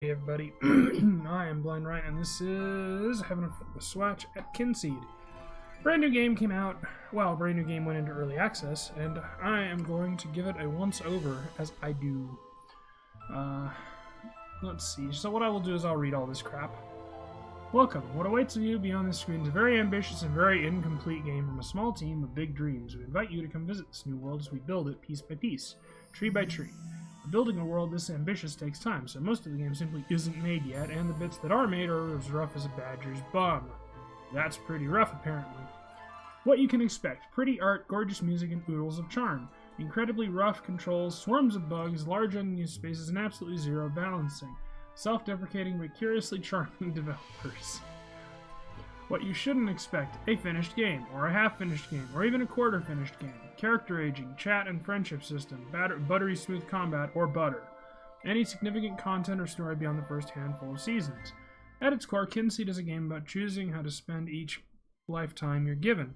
Hey everybody, I am Blind Ryan, and this is Havin a Swatch at Kynseed. Brand new game came out, well, brand new game went into early access, and I am going to give it a once-over as I do. Let's see, so what I will do is I'll read all this crap. Welcome. What awaits you beyond this screen is a very ambitious and very incomplete game from a small team with big dreams. We invite you to come visit this new world as we build it piece by piece, tree by tree. Building a world this ambitious takes time, so most of the game simply isn't made yet, and the bits that are made are as rough as a badger's bum. That's pretty rough, apparently. What you can expect: pretty art, gorgeous music, and oodles of charm. Incredibly rough controls, swarms of bugs, large unused spaces, and absolutely zero balancing. Self-deprecating but curiously charming developers. What you shouldn't expect: a finished game, or a half-finished game, or even a quarter-finished game. Character aging, chat and friendship system, buttery smooth combat, or butter. Any significant content or story beyond the first handful of seasons. At its core, Kynseed is a game about choosing how to spend each lifetime you're given.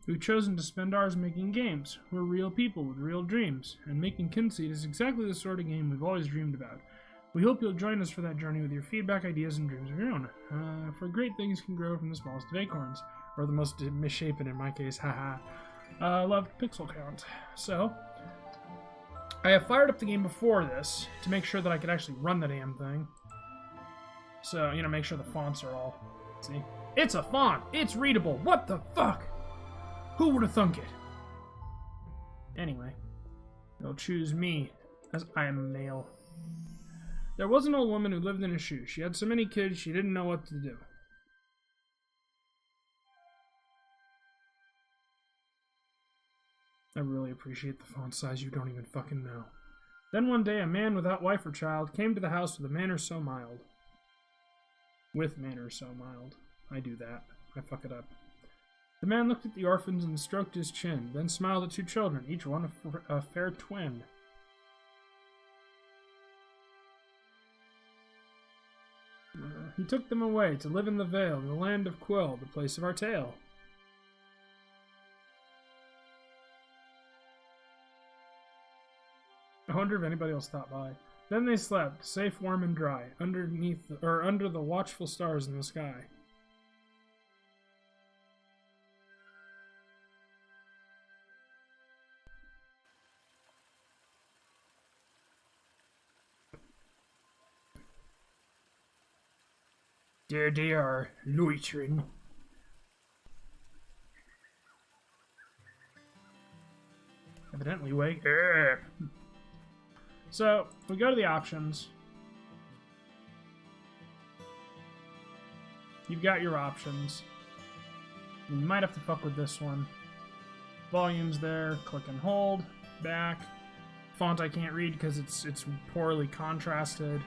We've chosen to spend ours making games. We're real people with real dreams, and making Kynseed is exactly the sort of game we've always dreamed about. We hope you'll join us for that journey with your feedback, ideas, and dreams of your own. For great things can grow from the smallest of acorns, or the most misshapen in my case, haha. Loved pixel count. So, I have fired up the game before this to make sure that I could actually run the damn thing. So, you know, make sure the fonts are all... See? It's a font! It's readable! What the fuck? Who would have thunk it? Anyway, they'll choose me, as I am a male. There was an old woman who lived in a shoe. She had so many kids she didn't know what to do. I really appreciate the font size you don't even fucking know. Then one day, a man without wife or child came to the house with a manner so mild. With manners so mild. I do that. I fuck it up. The man looked at the orphans and stroked his chin, then smiled at two children, each one a fair twin. He took them away to live in the Vale, the land of Quill, the place of our tale. I wonder if anybody will stop by. Then they slept, safe, warm, and dry, under the watchful stars in the sky. There they are, loitering. Evidently wake. So, we go to the options. You've got your options. You might have to fuck with this one. Volume's there, click and hold, back. Font I can't read because it's poorly contrasted.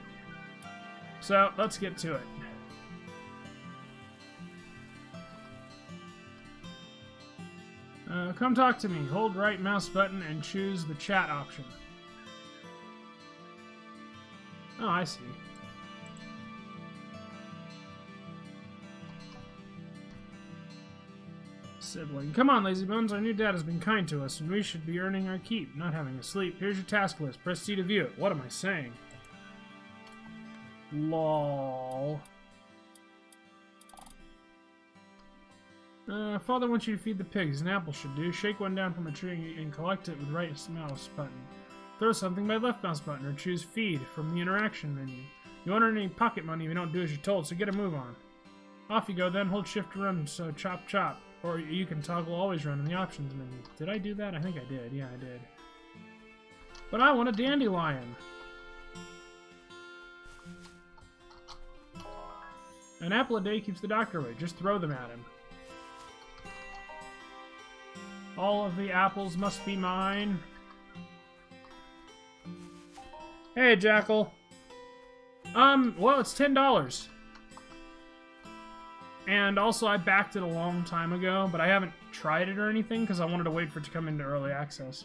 So, let's get to it. Come talk to me. Hold right mouse button and choose the chat option. Oh, I see. Sibling. Come on, lazy bones. Our new dad has been kind to us, and we should be earning our keep, not having a sleep. Here's your task list. Press C to view it. What am I saying? LOL. Father wants you to feed the pigs. An apple should do. Shake one down from a tree and collect it with right mouse button. Throw something by left mouse button, or choose feed from the interaction menu. You won't earn any pocket money if you don't do as you're told, so get a move on. Off you go then, hold shift to run, so chop chop. Or you can toggle always run in the options menu. Did I do that? I think I did. Yeah, I did. But I want a dandelion. An apple a day keeps the doctor away. Just throw them at him. All of the apples must be mine. Hey, Jackal. Well, it's $10. And also, I backed it a long time ago, but I haven't tried it or anything because I wanted to wait for it to come into early access.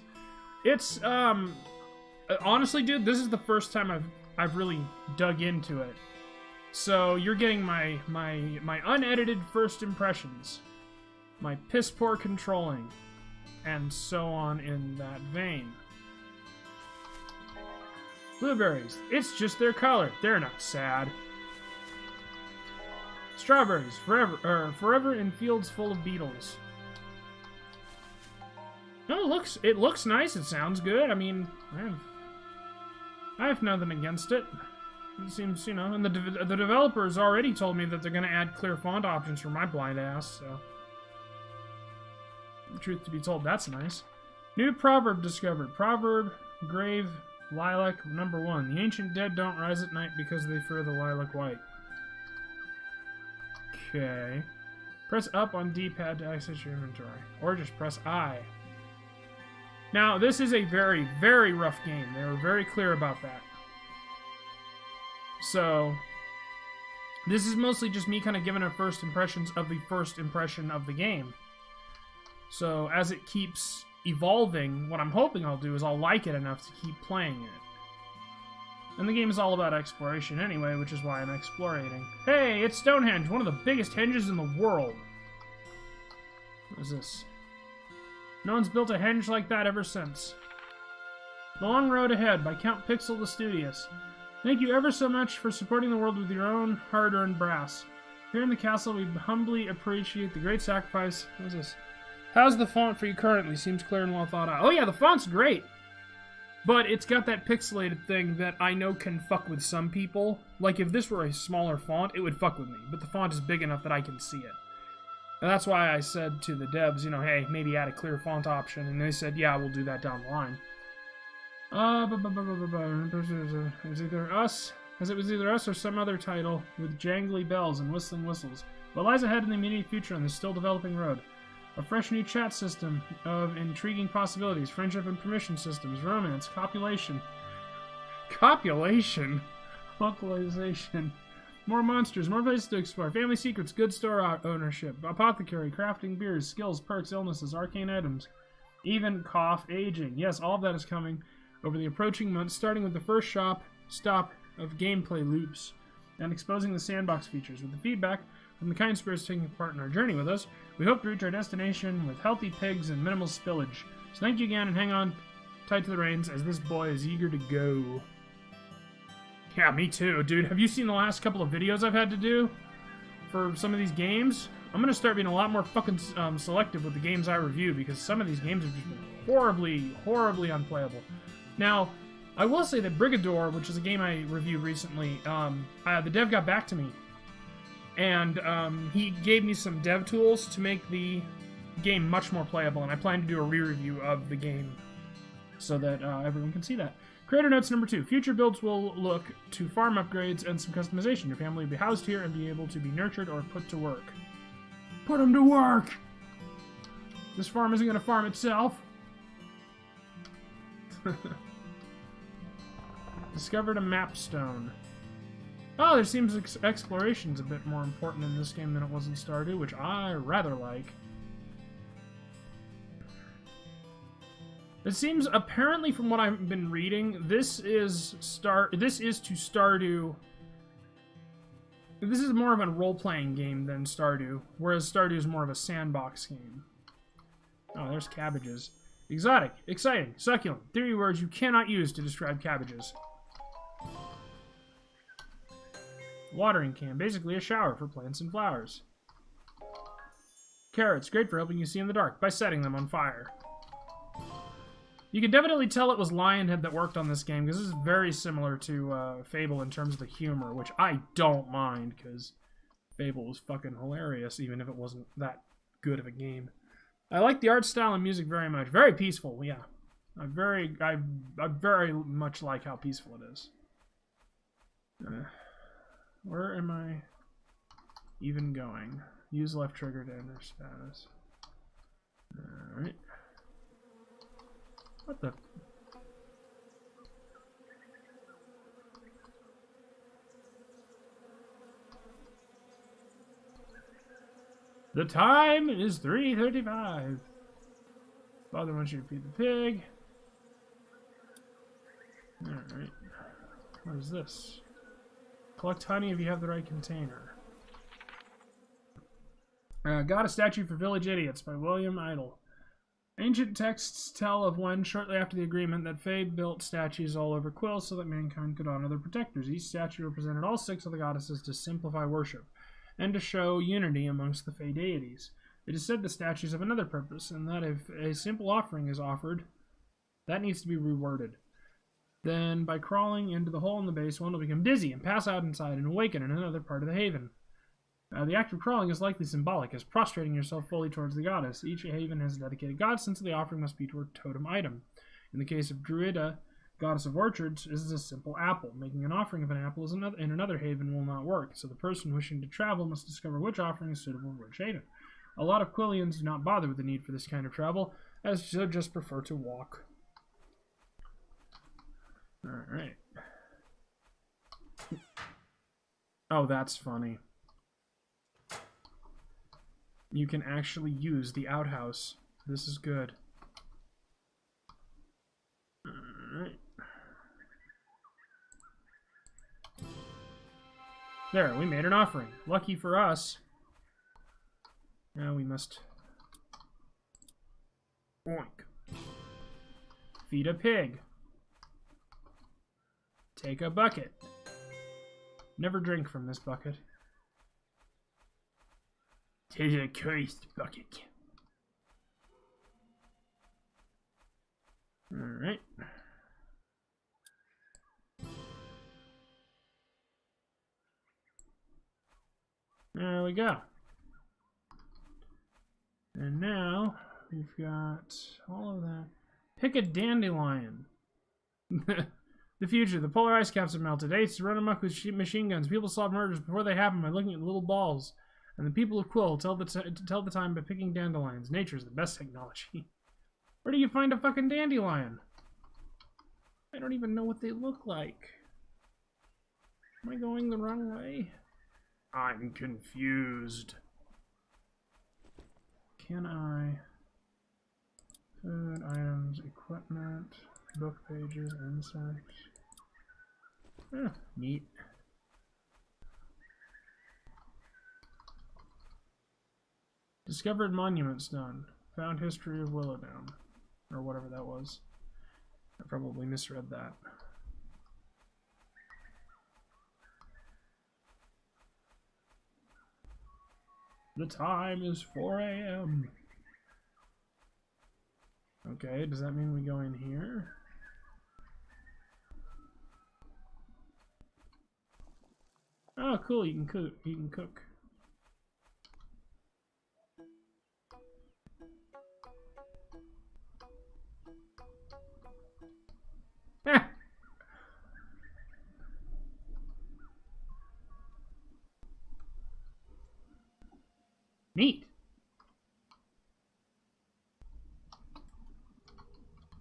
It's, honestly, dude, this is the first time I've really dug into it. So, you're getting my unedited first impressions. My piss-poor controlling. And so on in that vein. Blueberries. It's just their color. They're not sad. Strawberries. Forever in fields full of beetles. No, it looks nice. It sounds good. I mean, I have nothing against it. It seems, you know, and the developers already told me that they're going to add clear font options for my blind ass, so... Truth to be told, that's nice. New proverb discovered. Proverb, grave, lilac, number 1. The ancient dead don't rise at night because they fear the lilac white. Okay. Press up on D-pad to access your inventory. Or just press I. Now, this is a very, very rough game. They were very clear about that. So, this is mostly just me kind of giving a first impressions of the first impression of the game. So, as it keeps evolving, what I'm hoping I'll do is I'll like it enough to keep playing it. And the game is all about exploration anyway, which is why I'm explorating. Hey, it's Stonehenge, one of the biggest henges in the world. What is this? No one's built a henge like that ever since. The Long Road Ahead by Count Pixel the Studious. Thank you ever so much for supporting the world with your own hard-earned brass. Here in the castle, we humbly appreciate the great sacrifice. What is this? How's the font for you currently? Seems clear and well thought out. Oh yeah, the font's great! But it's got that pixelated thing that I know can fuck with some people. Like, if this were a smaller font, it would fuck with me. But the font is big enough that I can see it. And that's why I said to the devs, you know, hey, maybe add a clear font option. And they said, yeah, we'll do that down the line. It was either us, as it was either us or some other title with jangly bells and whistling whistles. What lies ahead in the immediate future on this still developing road? A fresh new chat system of intriguing possibilities, friendship and permission systems, romance, copulation. Copulation? Localization. More monsters, more places to explore, family secrets, good store ownership, apothecary, crafting beers, skills, perks, illnesses, arcane items, even cough, aging. Yes, all of that is coming over the approaching months, starting with the first stop of gameplay loops and exposing the sandbox features. With the feedback from the kind spirits taking part in our journey with us, we hope to reach our destination with healthy pigs and minimal spillage. So thank you again, and hang on tight to the reins as this boy is eager to go. Yeah, me too, dude. Have you seen the last couple of videos I've had to do for some of these games? I'm gonna start being a lot more fucking selective with the games I review, because some of these games have just been horribly, horribly unplayable. Now, I will say that Brigador, which is a game I reviewed recently, the dev got back to me, and he gave me some dev tools to make the game much more playable, and I plan to do a re-review of the game so that everyone can see that. Creator notes number 2. Future builds will look to farm upgrades and some customization. Your family will be housed here and be able to be nurtured or put to work. Put them to work! This farm isn't going to farm itself. Discovered a map stone. Oh, there seems exploration's a bit more important in this game than it was in Stardew, which I rather like. It seems, apparently from what I've been reading, this is to Stardew. This is more of a role-playing game than Stardew, whereas Stardew is more of a sandbox game. Oh, there's cabbages. Exotic, exciting, succulent. 3 words you cannot use to describe cabbages. Watering can, basically a shower for plants and flowers. Carrots, great for helping you see in the dark by setting them on fire. You can definitely tell it was Lionhead that worked on this game, because this is very similar to Fable in terms of the humor, which I don't mind, because Fable was fucking hilarious, even if it wasn't that good of a game. I like the art style and music very much. Very peaceful, yeah. I very much like how peaceful it is. Where am I even going? Use left trigger to enter status. Alright. What the? The time is 3:35. Father wants you to feed the pig. Alright. What is this? Collect honey if you have the right container. Got a statue for Village Idiots by William Idle. Ancient texts tell of when, shortly after the agreement, that Fae built statues all over Quill so that mankind could honor their protectors. Each statue represented all 6 of the goddesses to simplify worship, and to show unity amongst the Fae deities. It is said the statues have another purpose, and that if a simple offering is offered, that needs to be reworded. Then, by crawling into the hole in the base, one will become dizzy and pass out inside and awaken in another part of the haven. The act of crawling is likely symbolic, as prostrating yourself fully towards the goddess. Each haven has a dedicated god, since the offering must be to her totem item. In the case of Druida, goddess of orchards, this is a simple apple. Making an offering of an apple in another haven will not work, so the person wishing to travel must discover which offering is suitable for which haven. A lot of Quillians do not bother with the need for this kind of travel, as they just prefer to walk. Alright. Oh, that's funny. You can actually use the outhouse. This is good. Alright. There, we made an offering. Lucky for us. Now we must... Oink. Feed a pig. Take a bucket. Never drink from this bucket. Take a cursed bucket. Alright. There we go. And now we've got all of that. Pick a dandelion. The future. The polar ice caps have melted. Apes run amok with machine guns. People solve murders before they happen by looking at little balls. And the people of Quill tell the time by picking dandelions. Nature's the best technology. Where do you find a fucking dandelion? I don't even know what they look like. Am I going the wrong way? I'm confused. Can I... Food, items, equipment, book pages, insects. Neat. Discovered monument stone. Found history of Willowdown. Or whatever that was. I probably misread that. The time is 4 a.m. Okay, does that mean we go in here? Oh, cool, you can cook. You can cook. Neat.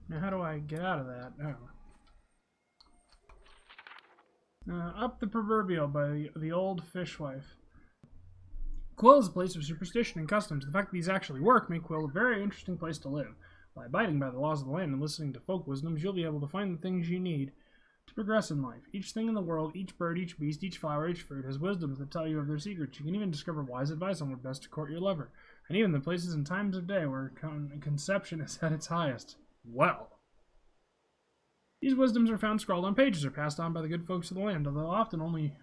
Now how do I get out of that? Oh. Up the Proverbial by the Old Fishwife. Quill is a place of superstition and customs. The fact that these actually work make Quill a very interesting place to live. By abiding by the laws of the land and listening to folk wisdoms, you'll be able to find the things you need to progress in life. Each thing in the world, each bird, each beast, each flower, each fruit has wisdoms that tell you of their secrets. You can even discover wise advice on where best to court your lover, and even the places and times of day where conception is at its highest. Well, these wisdoms are found scrawled on pages or passed on by the good folks of the land, although often only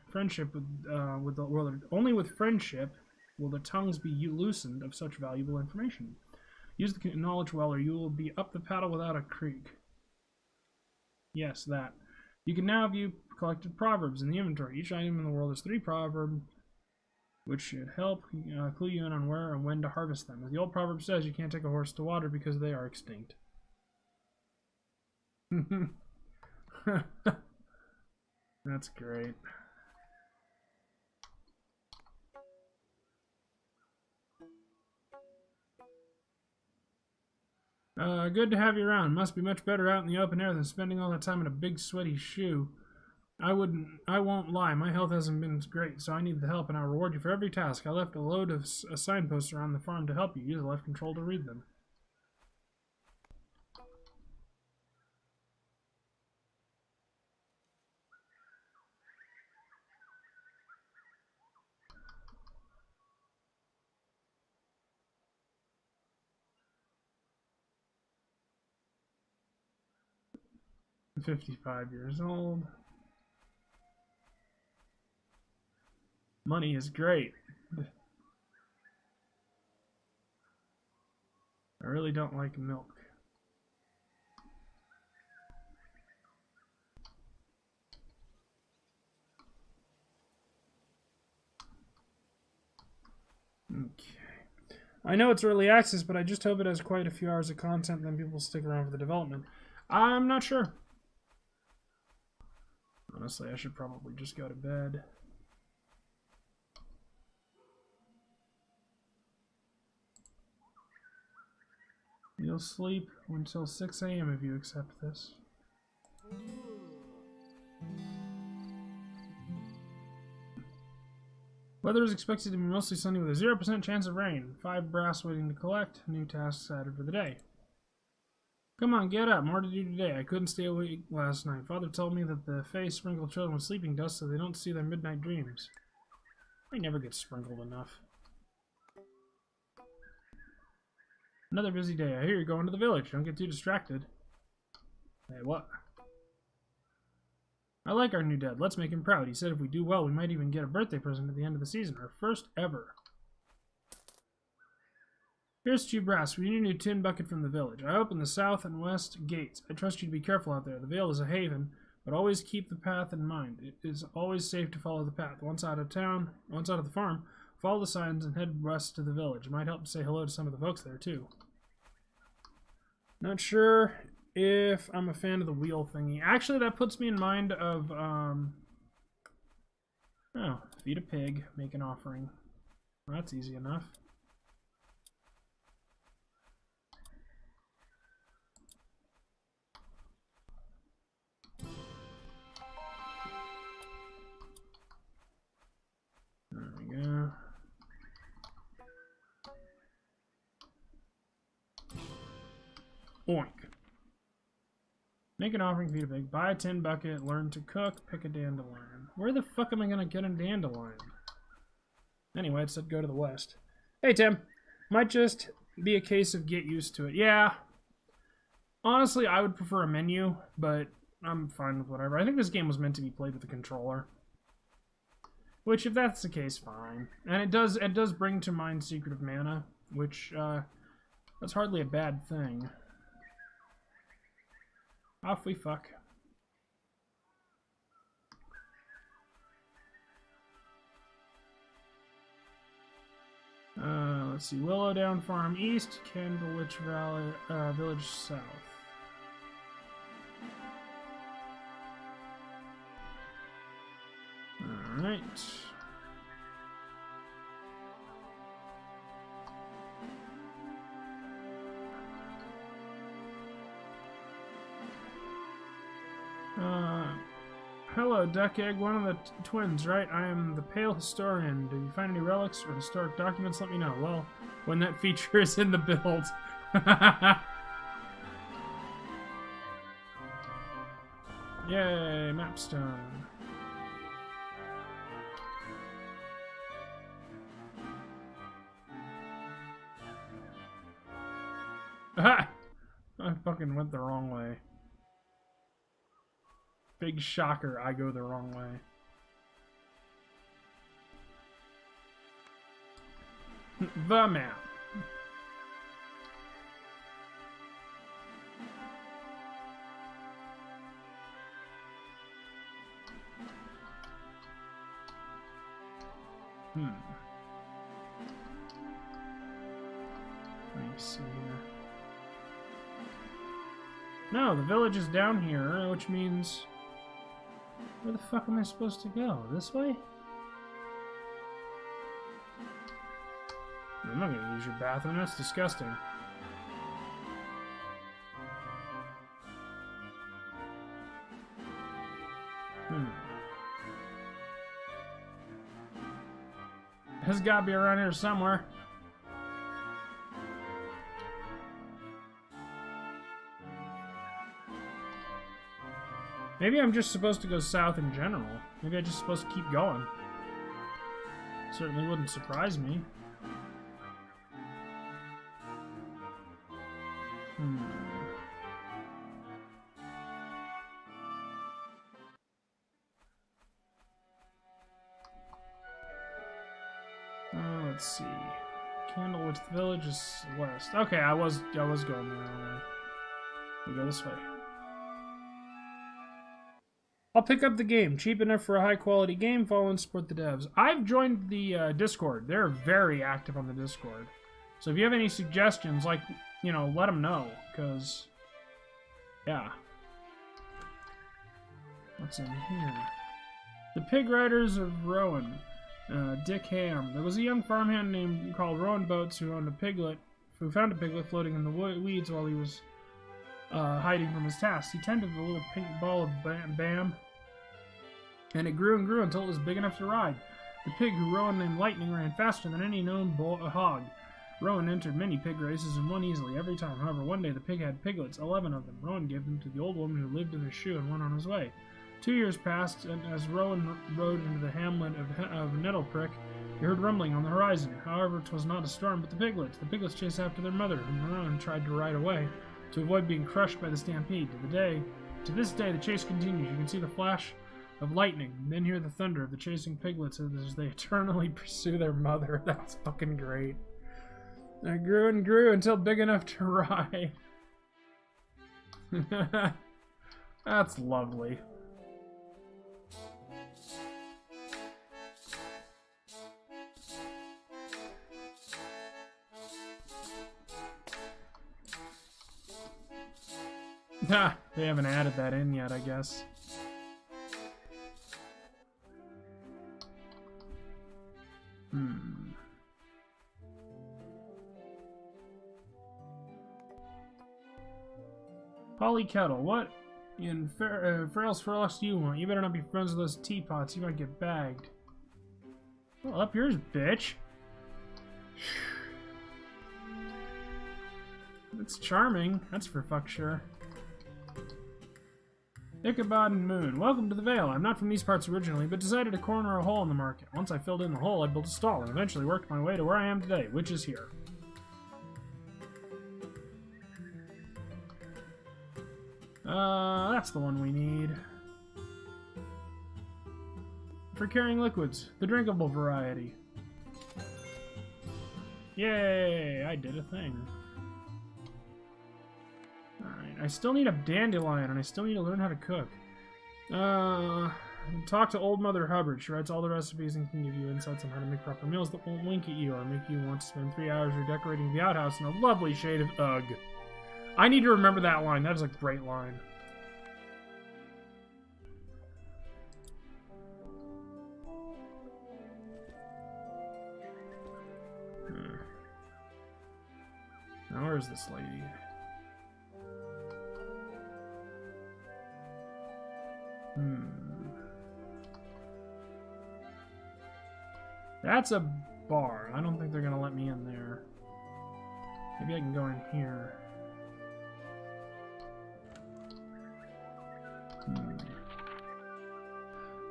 with friendship will the tongues be loosened of such valuable information. Use the knowledge well, or you will be up the paddle without a creek. Yes, that. You can now view collected proverbs in the inventory. Each item in the world has 3 proverbs, which should help clue you in on where and when to harvest them. As the old proverb says, you can't take a horse to water because they are extinct. That's great. Good to have you around. Must be much better out in the open air than spending all that time in a big sweaty shoe. I won't lie, my health hasn't been great, so I need the help and I'll reward you for every task. I left a load of signposts around the farm to help you. Use the left control to read them. 55 years old. Money is great. I really don't like milk. Okay. I know it's early access, but I just hope it has quite a few hours of content, then people will stick around for the development. I'm not sure. Honestly, I should probably just go to bed. You'll sleep until 6 a.m. if you accept this. Weather is expected to be mostly sunny with a 0% chance of rain. 5 brass waiting to collect. New tasks added for the day. Come on, get up. More to do today. I couldn't stay awake last night. Father told me that the Fae sprinkle children with sleeping dust so they don't see their midnight dreams. I never get sprinkled enough. Another busy day. I hear you're going to the village. Don't get too distracted. Hey, what? I like our new dad. Let's make him proud. He said if we do well, we might even get a birthday present at the end of the season. Our first ever. Here's 2 brass. We need a new tin bucket from the village. I open the south and west gates. I trust you to be careful out there. The Vale is a haven, but always keep the path in mind. It is always safe to follow the path. Once out of town, once out of the farm, follow the signs and head west to the village. It might help to say hello to some of the folks there, too. Not sure if I'm a fan of the wheel thingy. Actually, that puts me in mind of, feed a pig, make an offering. Well, that's easy enough. There we go. Oink. Make an offering, feed a pig, buy a tin bucket, learn to cook, pick a dandelion. Where the fuck am I gonna get a dandelion? Anyway, it said go to the west. Hey, Tim. Might just be a case of get used to it. Yeah. Honestly, I would prefer a menu, but I'm fine with whatever. I think this game was meant to be played with a controller. Which, if that's the case, fine. And it does bring to mind Secret of Mana, which, that's hardly a bad thing. Off we fuck. Let's see. Willowdown Farm East, Candlewych Valley, Village South. Alright. Hello, Duck Egg, one of the twins, right? I am the Pale Historian. Did you find any relics or historic documents? Let me know. Well, when that feature is in the build. Yay, Mapstone. Aha! I fucking went the wrong way. Big shocker, I go the wrong way. The map. Let me see here. No, the village is down here, which means... Where the fuck am I supposed to go? This way? I'm not gonna use your bathroom, that's disgusting. It's gotta be around here somewhere. Maybe I'm just supposed to go south in general. Maybe I'm just supposed to keep going. Certainly wouldn't surprise me. Let's see. Candlewood Village is west. Okay, I was going the wrong way. We go this way. I'll pick up the game. Cheap enough for a high-quality game. Follow and support the devs. I've joined the Discord. They're very active on the Discord. So if you have any suggestions, like, you know, let them know. Because, yeah. What's in here? The Pig Riders of Rowan. Dick Ham. There was a young farmhand called Rowan Boats who found a piglet floating in the weeds while he was hiding from his task. He tended the little pink ball of bam, and it grew and grew until it was big enough to ride. The pig, who Rowan named Lightning, ran faster than any known hog. Rowan entered many pig races and won easily every time. However, one day the pig had piglets, 11 of them. Rowan gave them to the old woman who lived in her shoe and went on his way. 2 years passed, and as Rowan rode into the hamlet of Nettleprick, he heard rumbling on the horizon. However, 'twas not a storm, but the piglets. The piglets chased after their mother, whom Rowan tried to ride away to avoid being crushed by the stampede. To this day, the chase continues. You can see the flash of lightning, and then hear the thunder of the chasing piglets as they eternally pursue their mother. That's fucking great. And it grew and grew until big enough to ride. That's lovely. They haven't added that in yet, I guess. Polly Kettle, what in Frail's Frost do you want? You better not be friends with those teapots, you might get bagged. Well, up yours, bitch. That's charming, that's for fuck sure. Ichabod and Moon. Welcome to the Vale. I'm not from these parts originally, but decided to corner a hole in the market. Once I filled in the hole, I built a stall, and eventually worked my way to where I am today, which is here. That's the one we need. For carrying liquids, the drinkable variety. Yay! I did a thing. Alright, I still need a dandelion, and I still need to learn how to cook. Talk to Old Mother Hubbard. She writes all the recipes and can give you insights on how to make proper meals that won't wink at you or make you want to spend 3 hours redecorating the outhouse in a lovely shade of ugh. I need to remember that line. That is a great line. Now, where's this lady? That's a bar. I don't think they're gonna let me in there. Maybe I can go in here.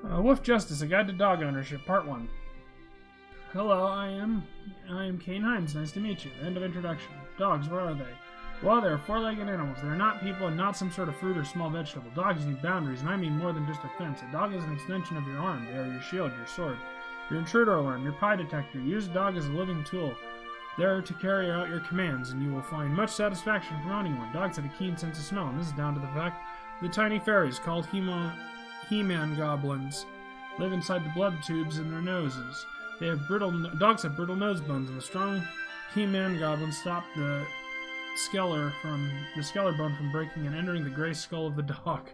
Wolf Justice, A Guide to Dog Ownership, Part 1. Hello, I am Kane Hines. Nice to meet you. End of introduction. Dogs, where are they? Well, they're four-legged animals. They're not people and not some sort of fruit or small vegetable. Dogs need boundaries, and I mean more than just a fence. A dog is an extension of your arm. They are your shield, your sword, your intruder alarm, your pie detector. Use a dog as a living tool. They're to carry out your commands, and you will find much satisfaction from owning one. Dogs have a keen sense of smell, and this is down to the fact the tiny fairies, called He-Man goblins, live inside the blood tubes in their noses. Dogs have brittle nose bones, and the strong He-Man goblins stop the skeller bone from breaking and entering the gray skull of the dog.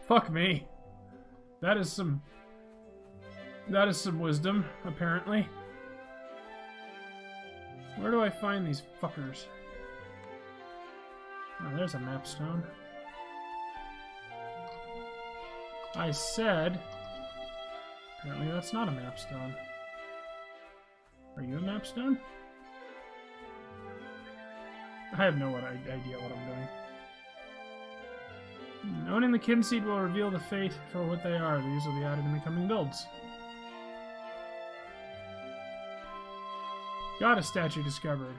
Fuck me. That is some wisdom, apparently. Where do I find these fuckers? Oh, there's a map stone. I said... Apparently that's not a map stone. Are you a map stone? I have no idea what I'm doing. Owning the Kynseed will reveal the fate for what they are. These will be added in the coming builds. Goddess statue discovered.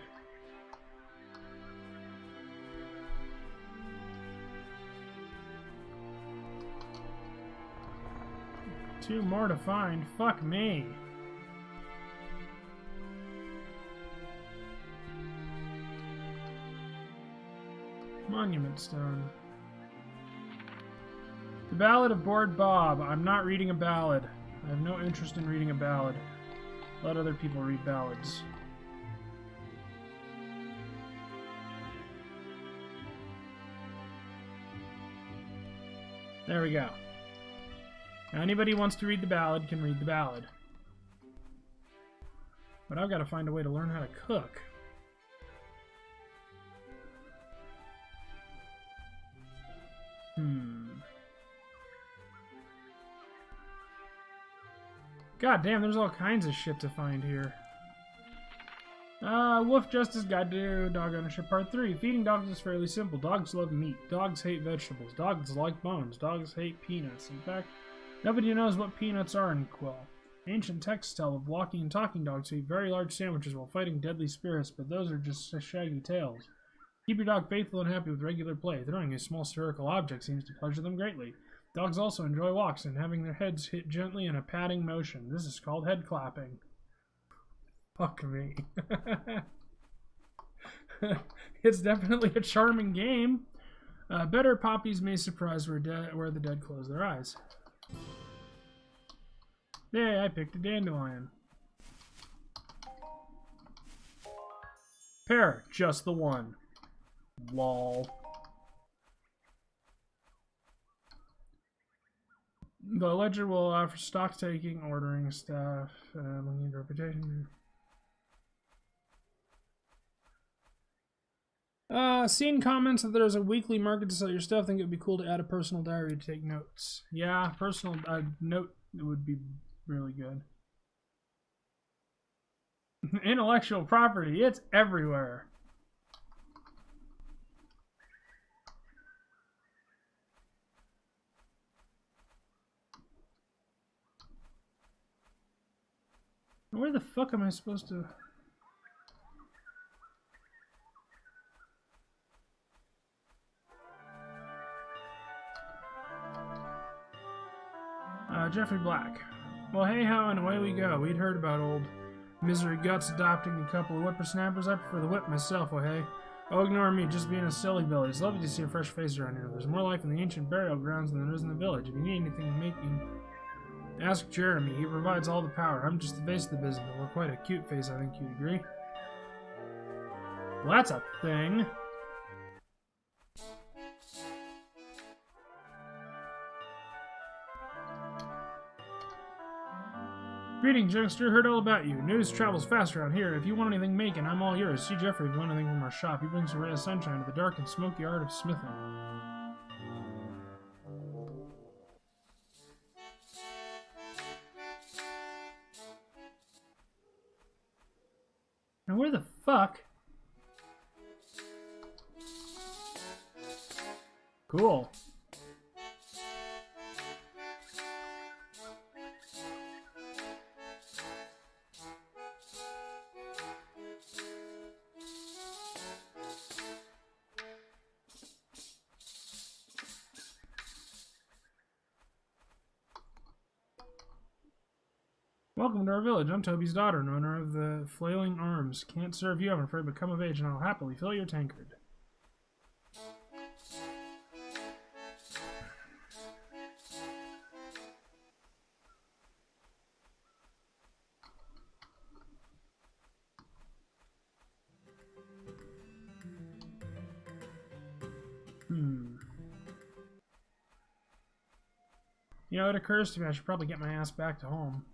Two more to find. Fuck me. Monument stone. The Ballad of Bored Bob. I'm not reading a ballad. I have no interest in reading a ballad. Let other people read ballads. There we go. Now anybody who wants to read the ballad can read the ballad. But I've got to find a way to learn how to cook. God damn, there's all kinds of shit to find here. Wolf Justice Guide to Dog Ownership Part 3. Feeding dogs is fairly simple. Dogs love meat. Dogs hate vegetables. Dogs like bones. Dogs hate peanuts. In fact, nobody knows what peanuts are in Quill. Ancient texts tell of walking and talking dogs who eat very large sandwiches while fighting deadly spirits, but those are just shaggy tales. Keep your dog faithful and happy with regular play. Throwing a small spherical object seems to pleasure them greatly. Dogs also enjoy walks and having their heads hit gently in a patting motion. This is called head clapping. Fuck me. It's definitely a charming game. Better poppies may surprise where the dead close their eyes. Yay, I picked a dandelion. Pear, just the one. Lol. The ledger will allow for stock taking, ordering stuff, looking into reputation. Seen comments that there's a weekly market to sell your stuff. Think it would be cool to add a personal diary to take notes. Yeah, personal note would be really good. Intellectual property, it's everywhere. Where the fuck am I supposed to... Jeffrey Black. Well, hey ho, and away we go. We'd heard about old Misery Guts adopting a couple of whippersnappers. I prefer the whip myself, oh hey. Oh, ignore me, just being a silly Billy. It's lovely to see a fresh face around here. There's more life in the ancient burial grounds than there is in the village. If you need anything making, ask Jeremy. He provides all the power. I'm just the face of the business, but we're quite a cute face, I think you'd agree. Well, that's a thing. Greetings, youngster. Heard all about you. News travels fast around here. If you want anything making, I'm all yours. See Jeffrey if you want anything from our shop. He brings a ray of sunshine to the dark and smoky art of smithing. Now where the fuck? Cool. Welcome to our village. I'm Toby's daughter, and owner of the Flailing Arms. Can't serve you, I'm afraid, but come of age, and I'll happily fill your tankard. You know, it occurs to me I should probably get my ass back to home.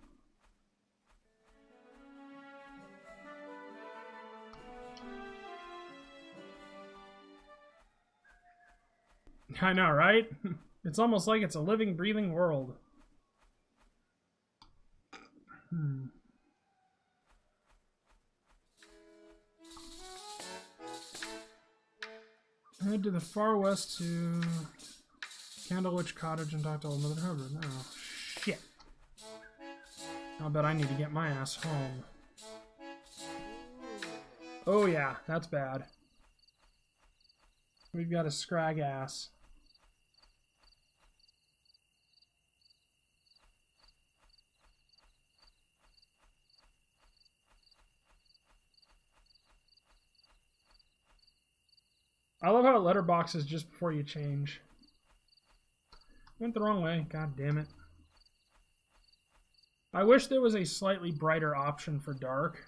I know, right? It's almost like it's a living, breathing world. Head to the far west to Candlewitch Cottage and talk to old Mother Hubbard. Oh, shit. I'll bet I need to get my ass home. Oh yeah, that's bad. We've got a scrag ass. I love how it letterboxes just before you change. Went the wrong way. God damn it. I wish there was a slightly brighter option for dark.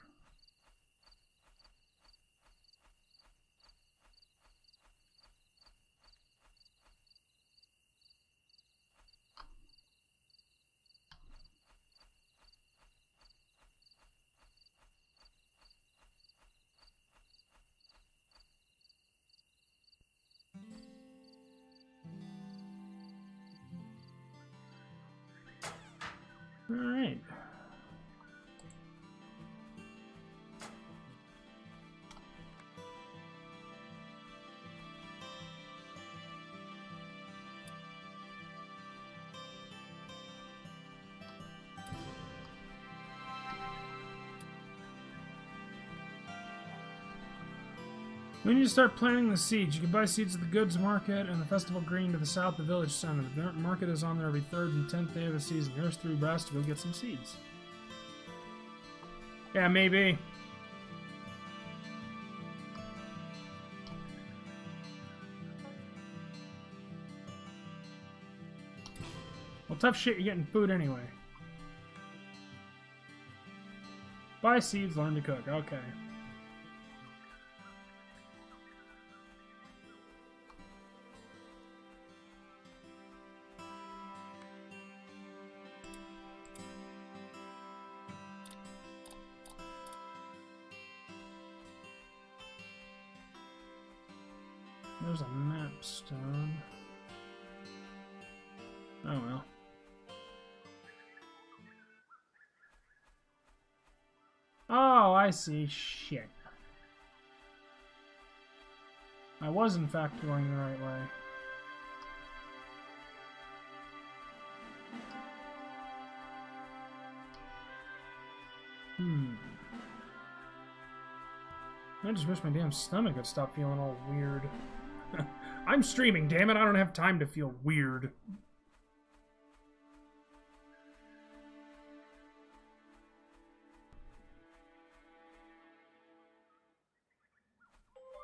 All right. We need to start planting the seeds. You can buy seeds at the goods market and the festival green to the south of the village center. The market is on there every 3rd and 10th day of the season. Here's 3 brass to go get some seeds. Yeah, maybe. Well, tough shit, you're getting food anyway. Buy seeds, learn to cook. Okay. There's a map stone. Oh well. Oh, I see. Shit. I was in fact going the right way. I just wish my damn stomach would stop feeling all weird. I'm streaming, damn it! I don't have time to feel weird.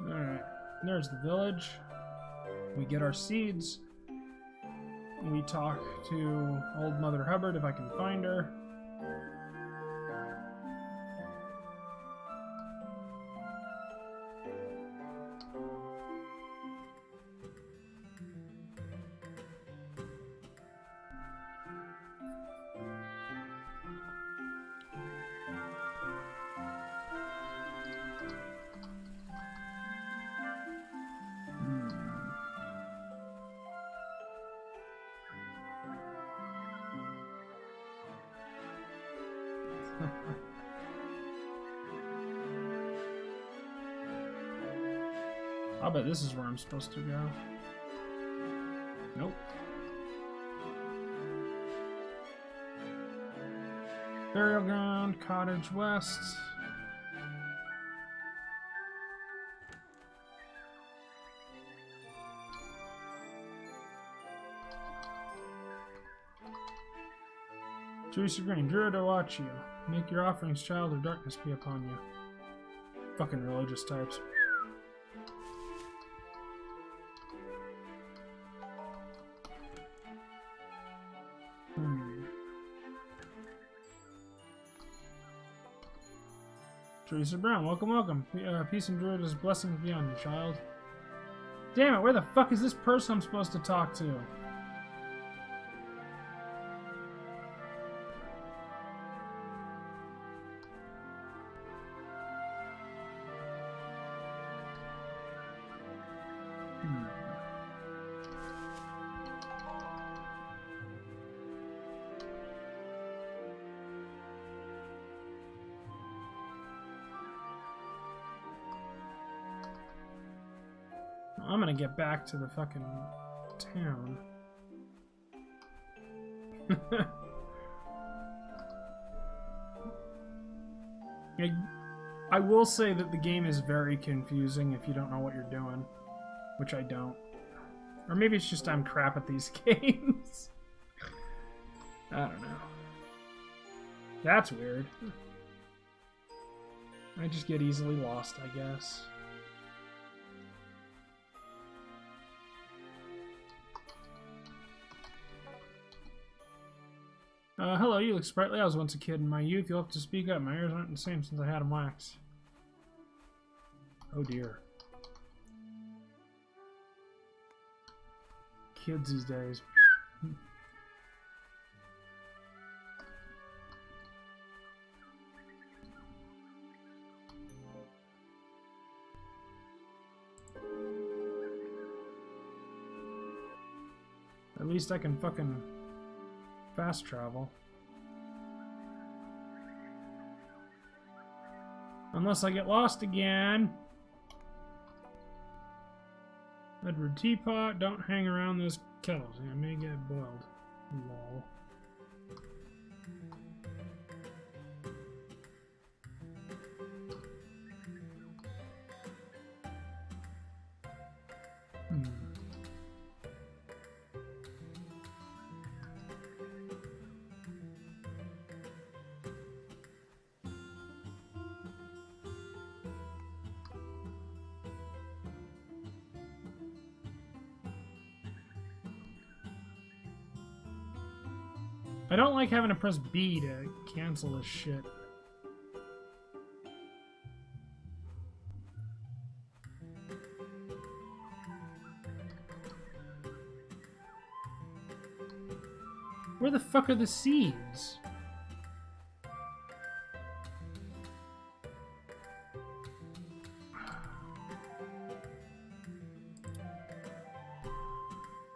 Alright, there's the village. We get our seeds. We talk to old Mother Hubbard if I can find her. I'll bet this is where I'm supposed to go. Nope. Burial ground, cottage west. Teresa Green, Druid to watch you. Make your offerings, child, or darkness be upon you. Fucking religious types. Teresa Brown, welcome, welcome. Peace and Druid's blessings be on you, child. Damn it, where the fuck is this person I'm supposed to talk to? I'm gonna get back to the fucking town. I will say that the game is very confusing if you don't know what you're doing, which I don't. Or maybe it's just I'm crap at these games. I don't know. That's weird. I just get easily lost, I guess. Hello, you look sprightly. I was once a kid in my youth. You'll have to speak up. My ears aren't the same since I had them waxed. Oh dear. Kids these days. At least I can fucking fast travel. Unless I get lost again. Edward Teapot, don't hang around those kettles. I may get boiled. Lol. I don't like having to press B to cancel this shit. Where the fuck are the seeds?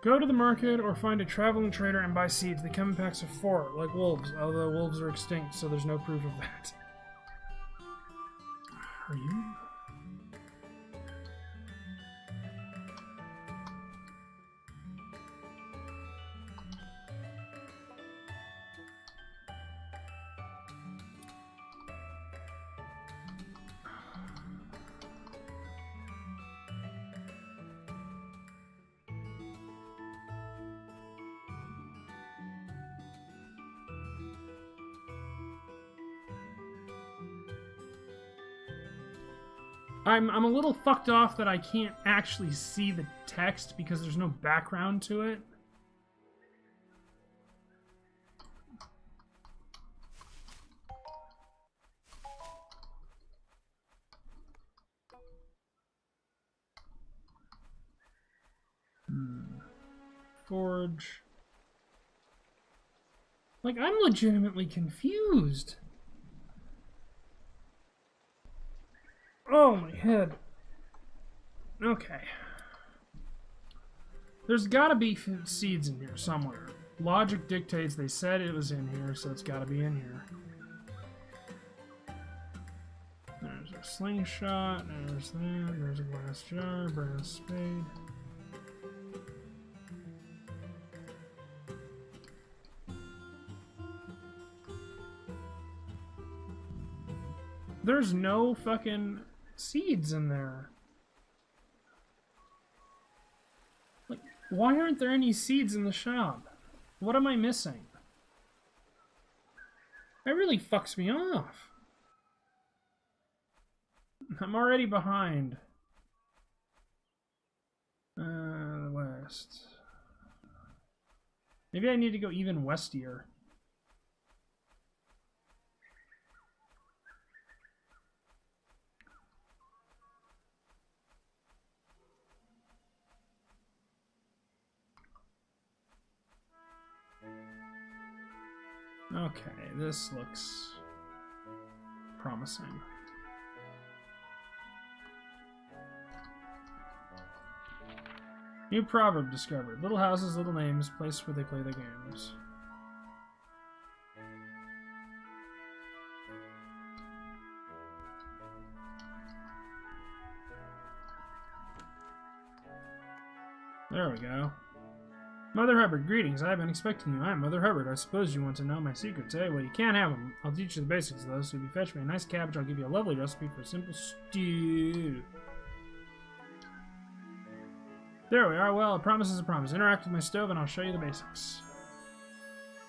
Go to the market or find a traveling trader and buy seeds. They come in packs of 4, like wolves, although wolves are extinct, so there's no proof of that. Are you? I'm a little fucked off that I can't actually see the text because there's no background to it. Forge. Like, I'm legitimately confused. Oh, my head. Okay. There's gotta be seeds in here somewhere. Logic dictates they said it was in here, so it's gotta be in here. There's a slingshot, there's that, there's a glass jar, brass spade. There's no fucking seeds in there. Like, why aren't there any seeds in the shop? What am I missing? That really fucks me off. I'm already behind. West. Maybe I need to go even westier. Okay, this looks promising. New proverb discovered. Little houses, little names, place where they play their games. There we go. Mother Hubbard, greetings. I've been expecting you. I'm Mother Hubbard. I suppose you want to know my secrets, eh? Well, you can't have them. I'll teach you the basics, though. So if you fetch me a nice cabbage, I'll give you a lovely recipe for a simple stew. There we are. Well, a promise is a promise. Interact with my stove, and I'll show you the basics.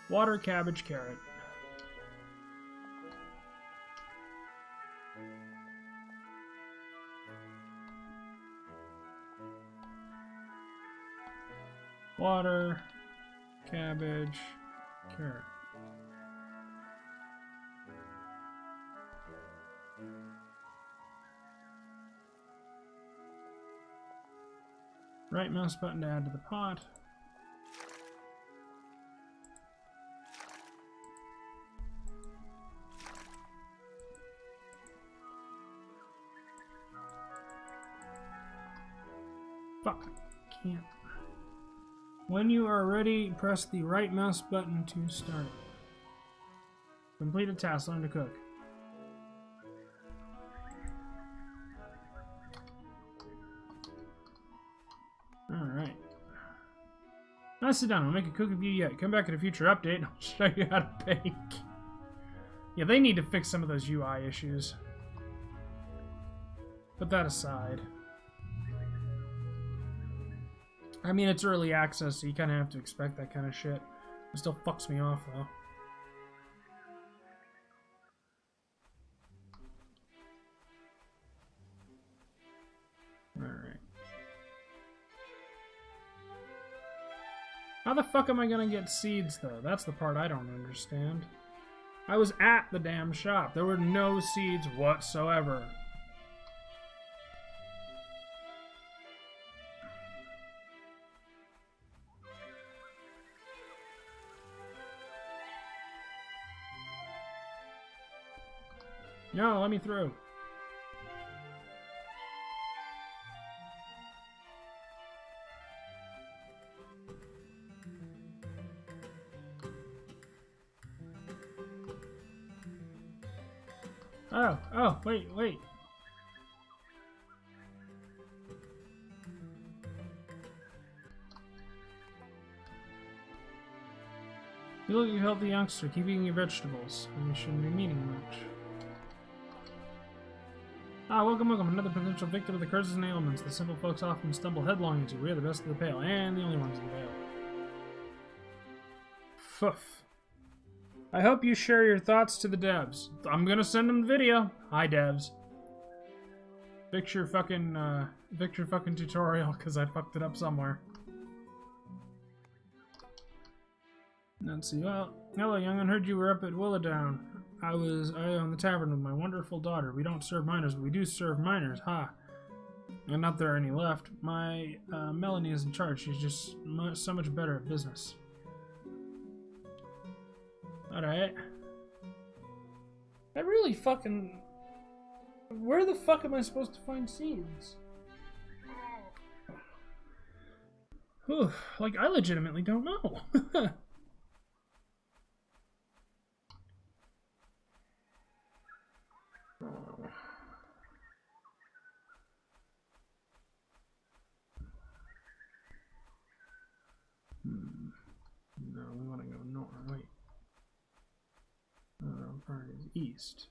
Water, cabbage, carrot. Water, cabbage, carrot. Right mouse button to add to the pot. Fuck. Can't. When you are ready, press the right mouse button to start. Complete a task. Learn to cook. Alright. Now sit down. I'll make a cook of you yet. Come back in a future update and I'll show you how to bake. Yeah, they need to fix some of those UI issues. Put that aside. I mean, it's early access, so you kind of have to expect that kind of shit. It still fucks me off, though. Alright. How the fuck am I gonna get seeds, though? That's the part I don't understand. I was at the damn shop. There were no seeds whatsoever. No, let me through. Oh, wait. You look like a healthy youngster. Keep eating your vegetables. And you shouldn't be meaning much. Welcome. Another potential victim of the curses and ailments the simple folks often stumble headlong into. We are the best of the pale, and the only ones in the pale. Poof. I hope you share your thoughts to the devs. I'm gonna send them the video. Hi, devs. Fix your fucking tutorial, because I fucked it up somewhere. Let's see. Well, hello, young'un. Heard you were up at Willowdown. I own the tavern with my wonderful daughter. We don't serve minors, but we do serve minors. Ha! And not there are any left. My Melanie is in charge. She's just so much better at business. Alright. I really fucking... Where the fuck am I supposed to find seeds? Whew, like, I legitimately don't know. No, we want to go north. Wait. Part is east.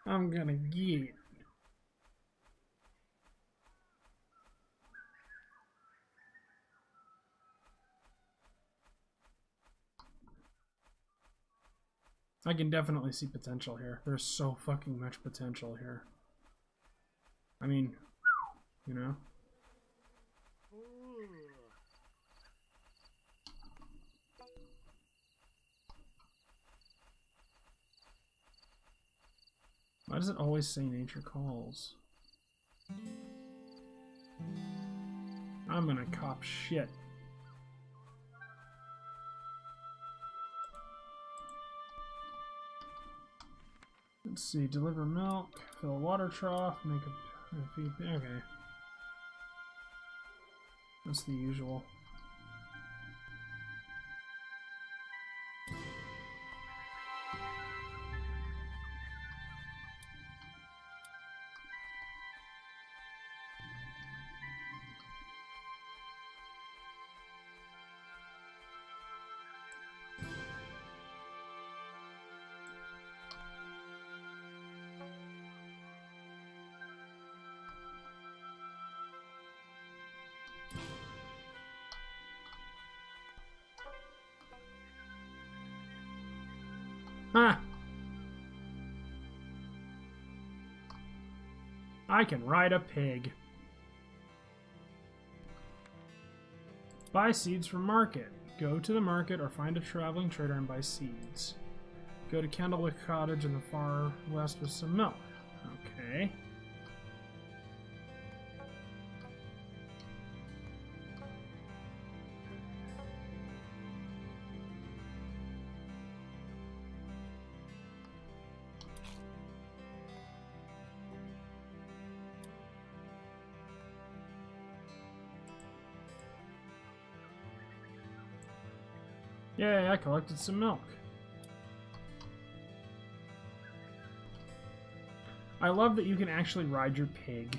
I'm gonna get. I can definitely see potential here. There's so fucking much potential here. I mean, you know? Why does it always say nature calls? I'm gonna cop shit. Let's see, deliver milk, fill a water trough, make a feed. Okay. That's the usual. Huh. I can ride a pig. Buy seeds from market. Go to the market or find a traveling trader and buy seeds. Go to Candlewick Cottage in the far west with some milk. Okay. Yay, I collected some milk. I love that you can actually ride your pig.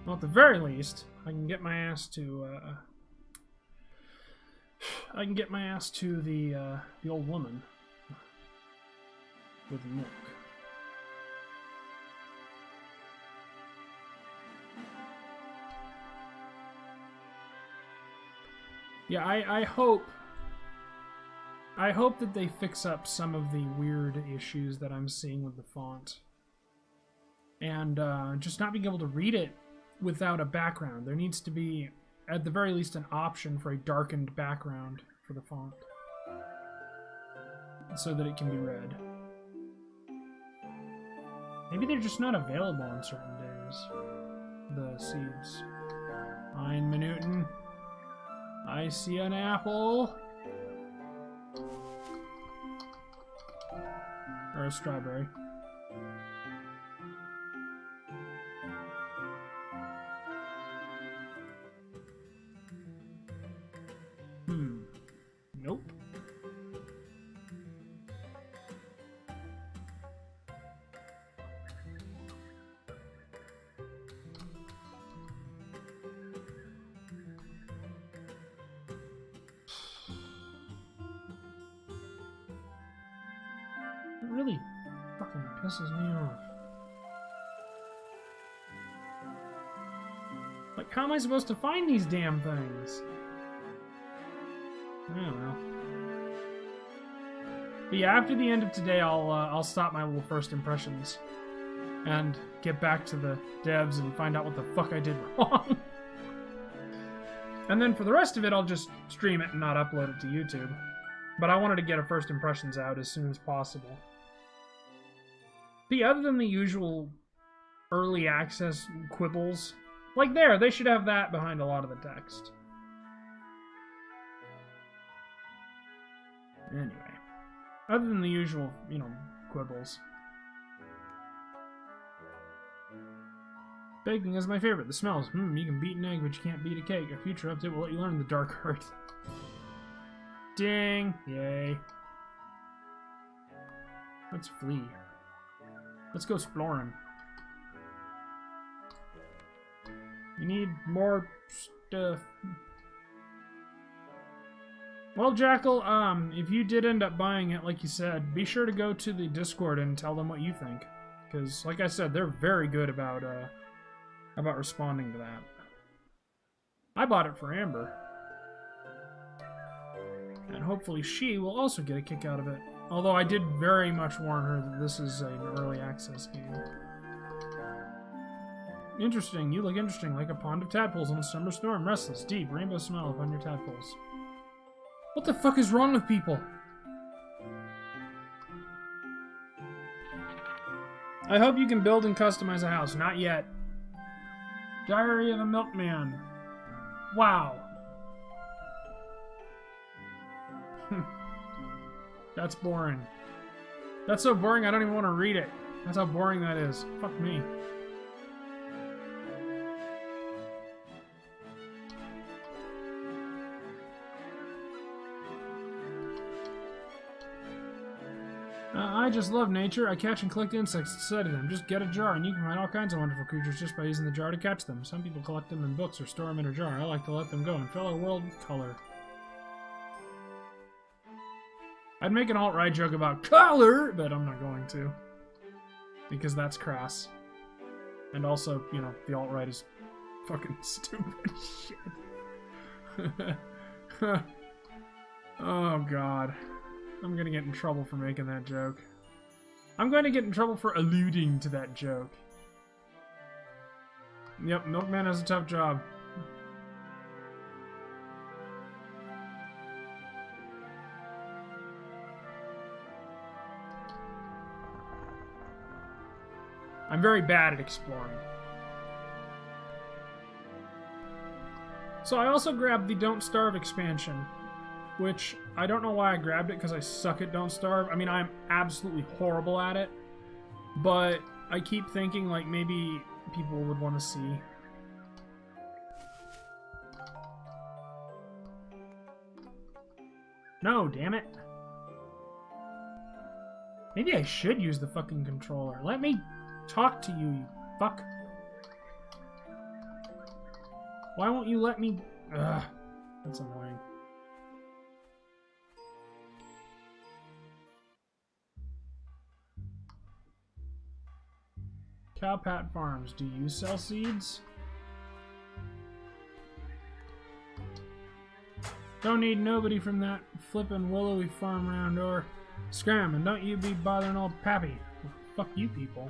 Well, at the very least, I can get my ass to the old woman with milk. Yeah, I hope that they fix up some of the weird issues that I'm seeing with the font. And just not being able to read it without a background. There needs to be, at the very least, an option for a darkened background for the font. So that it can be read. Maybe they're just not available on certain days. The seeds. Ein Minuten. I see an apple. Or a strawberry. Nope. It really fucking pisses me off. Like, how am I supposed to find these damn things? I don't know. But yeah, after the end of today, I'll stop my little first impressions and get back to the devs and find out what the fuck I did wrong. And then for the rest of it, I'll just stream it and not upload it to YouTube. But I wanted to get a first impressions out as soon as possible. But yeah, other than the usual early access quibbles, like there, they should have that behind a lot of the text. Anyway, other than the usual, you know, quibbles. Baking is my favorite. The smells. You can beat an egg, but you can't beat a cake. A future update will let you learn the dark art. Ding! Yay. Let's flee. Let's go exploring. We need more stuff. Well, Jackal, if you did end up buying it, like you said, be sure to go to the Discord and tell them what you think. Because, like I said, they're very good about responding to that. I bought it for Amber. And hopefully she will also get a kick out of it. Although I did very much warn her that this is an early access game. Interesting. You look interesting, like a pond of tadpoles in a summer storm. Restless, deep, rainbow smile upon your tadpoles. What the fuck is wrong with people? I hope you can build and customize a house. Not yet. Diary of a Milkman. Wow. That's boring. That's so boring I don't even want to read it. That's how boring that is. Fuck me. I just love nature. I catch and collect insects and study them. Just get a jar and you can find all kinds of wonderful creatures just by using the jar to catch them. Some people collect them in books or store them in a jar. I like to let them go and fill our world with color. I'd make an alt-right joke about color, but I'm not going to. Because that's crass. And also, you know, the alt-right is fucking stupid shit. Oh, God. I'm gonna get in trouble for making that joke. I'm going to get in trouble for alluding to that joke. Yep, Milkman has a tough job. I'm very bad at exploring. So I also grabbed the Don't Starve expansion, which I don't know why I grabbed it, because I suck at Don't Starve. I mean, I'm absolutely horrible at it, but I keep thinking, like, maybe people would want to see. No, damn it. Maybe I should use the fucking controller. Let me talk to you, you fuck. Why won't you let me... Ugh, that's annoying. Cowpat Farms, do you sell seeds? Don't need nobody from that flippin' willowy farm round or scram, and don't you be bothering old Pappy. Well, fuck you people.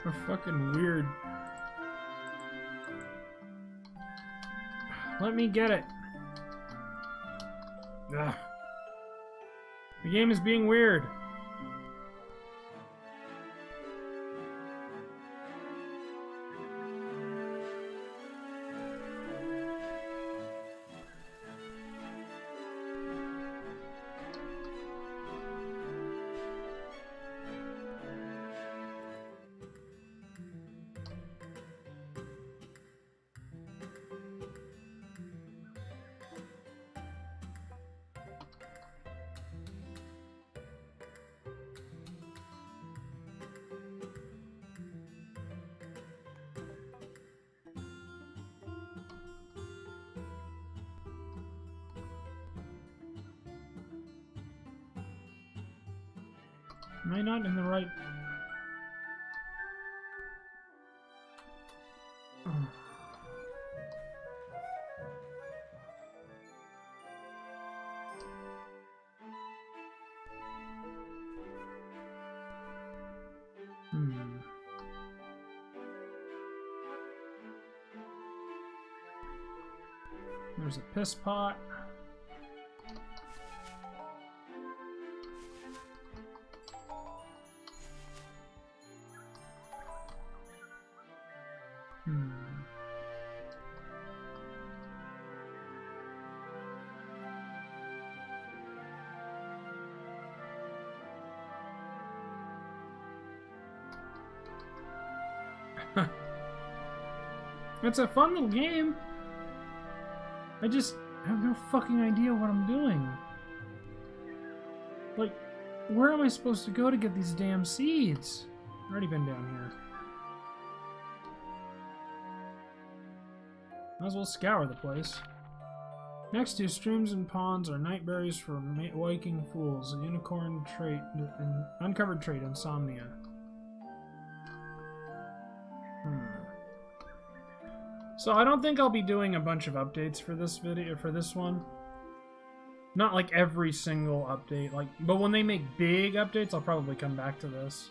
We're fucking weird. Let me get it. Ugh. The game is being weird. Am I not in the right... Oh. There's a piss pot. It's a fun little game. I just have no fucking idea what I'm doing. Like, where am I supposed to go to get these damn seeds? I've already been down here. Might as well scour the place. Next to streams and ponds are nightberries for waking fools, a unicorn trait, an uncovered trait, insomnia. So I don't think I'll be doing a bunch of updates for this video, for this one. Not like every single update, like, but when they make big updates, I'll probably come back to this.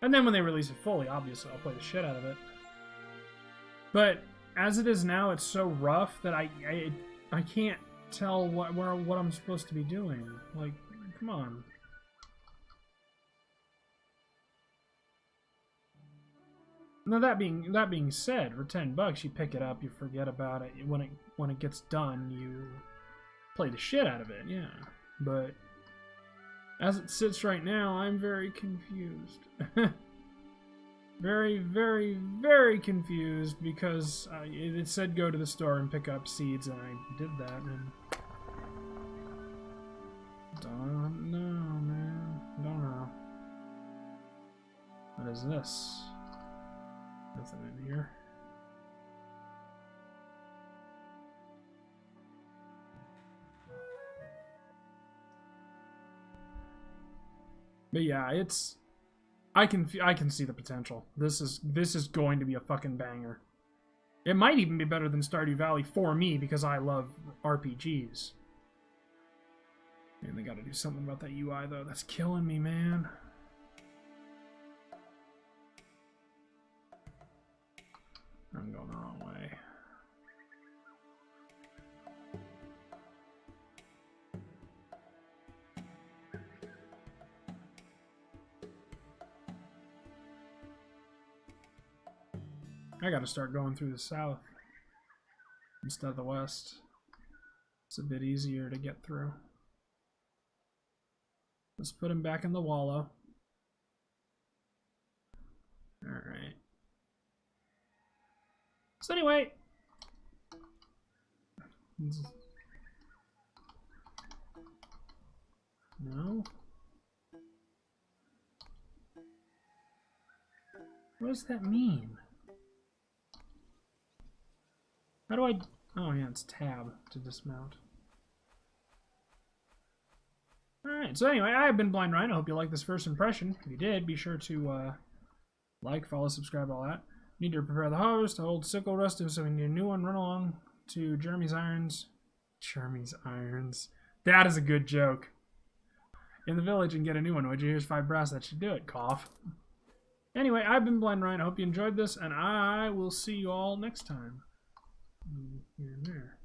And then when they release it fully, obviously, I'll play the shit out of it. But as it is now, it's so rough that I can't tell what I'm supposed to be doing. Like, come on. Now that being said, for $10 you pick it up, you forget about it. When it gets done, you play the shit out of it, yeah. But as it sits right now, I'm very confused. Very, very, very confused because it said go to the store and pick up seeds, and I did that, and don't know, man. Don't know. is this? Nothing in here. But yeah, it's I can see the potential. This is going to be a fucking banger. It might even be better than Stardew Valley for me because I love RPGs. Man, they gotta do something about that UI though. That's killing me, man. I'm going the wrong way. I gotta start going through the south instead of the west. It's a bit easier to get through. Let's put him back in the wallow. Alright. So anyway. No? What does that mean? How do I... Oh yeah, it's tab to dismount. Alright, so anyway, I've been Blind Ryan. I hope you liked this first impression. If you did, be sure to like, follow, subscribe, all that. Need to prepare the harvest, to hold sickle rusted, so we need a new one. Run along to Jeremy's Irons. Jeremy's Irons. That is a good joke. In the village and get a new one, would you? Here's 5 brass. That should do it. Cough. Anyway, I've been Blind Ryan. I hope you enjoyed this, and I will see you all next time. Here and there.